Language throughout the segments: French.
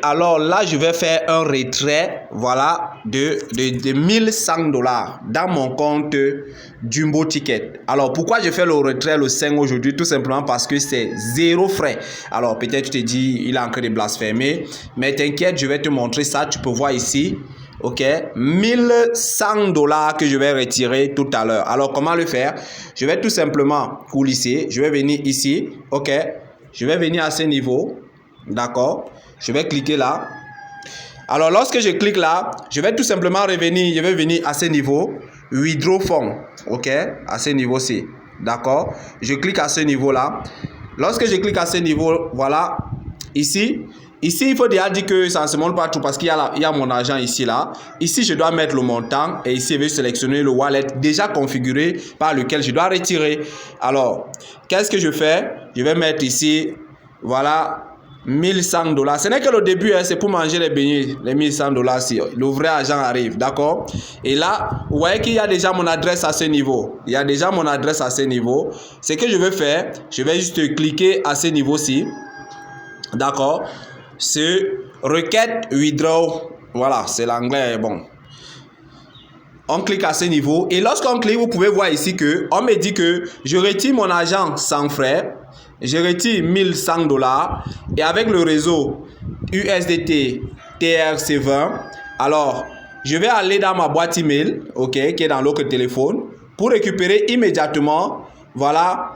Alors là, je vais faire un retrait, voilà, de 1100 $ dans mon compte Jumbo Ticket. Alors, pourquoi je fais le retrait le 5 aujourd'hui? Tout simplement parce que c'est zéro frais. Alors, peut-être tu te dis, il a encore de blasphémer, mais t'inquiète, je vais te montrer ça. Tu peux voir ici, ok, 1100 $ que je vais retirer tout à l'heure. Alors, comment le faire? Je vais tout simplement coulisser. Je vais venir ici, ok, je vais venir à ce niveau, d'accord. Je vais cliquer là. Alors, lorsque je clique là, je vais tout simplement revenir. Je vais venir à ce niveau. Withdraw Fund. OK? À ce niveau-ci. D'accord? Je clique à ce niveau-là. Lorsque je clique à ce niveau, voilà. Ici, il faut déjà dire que ça ne se montre pas tout parce qu'il y a mon argent ici, là. Ici, je dois mettre le montant et ici, je vais sélectionner le wallet déjà configuré par lequel je dois retirer. Alors, qu'est-ce que je fais? Je vais mettre ici, voilà, 1100 $. Ce n'est que le début, hein, c'est pour manger les beignets, les 1100 $ si le vrai argent arrive, d'accord? Et là, vous voyez qu'il y a déjà mon adresse à ce niveau. Il y a déjà mon adresse à ce niveau. Ce que je vais faire, je vais juste cliquer à ce niveau-ci, d'accord? C'est requête withdraw. Voilà, c'est l'anglais, bon. On clique à ce niveau et lorsqu'on clique, vous pouvez voir ici que on me dit que je retire mon argent sans frais. Je retire 1100 $ et avec le réseau USDT TRC20. Alors, je vais aller dans ma boîte email, ok, qui est dans l'autre téléphone, pour récupérer immédiatement, voilà,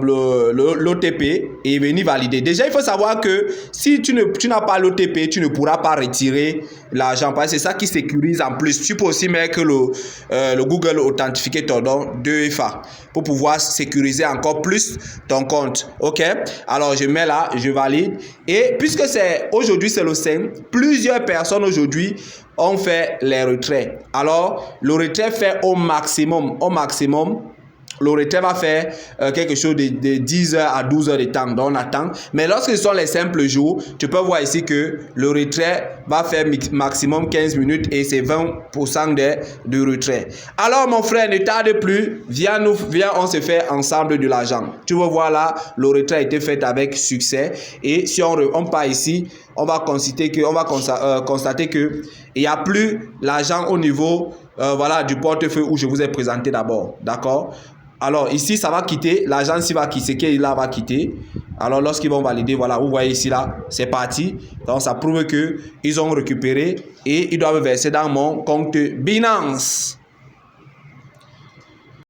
l'OTP et venir valider. Déjà, il faut savoir que si tu n'as pas l'OTP, tu ne pourras pas retirer l'argent. Parce que c'est ça qui sécurise en plus. Tu peux aussi mettre le Google Authenticator, donc 2FA, pour pouvoir sécuriser encore plus ton compte. Ok? Alors, je mets là, je valide. Et puisque aujourd'hui, c'est le 5, plusieurs personnes aujourd'hui ont fait les retraits. Alors, le retrait fait au maximum, le retrait va faire quelque chose de 10 heures à 12 heures de temps. Donc, on attend. Mais lorsque ce sont les simples jours, tu peux voir ici que le retrait va faire maximum 15 minutes et c'est 20% de retrait. Alors, mon frère, ne tarde plus. Viens, on se fait ensemble de l'argent. Tu vas voir là, le retrait a été fait avec succès. Et si on part ici, on va constater que il n'y a plus l'argent au niveau voilà, du portefeuille où je vous ai présenté d'abord. D'accord? Alors ici, ça va quitter. L'agent ici va quitter. Ce qui est là va quitter. Alors lorsqu'ils vont valider, voilà, vous voyez ici là, c'est parti. Donc ça prouve qu'ils ont récupéré et ils doivent verser dans mon compte Binance.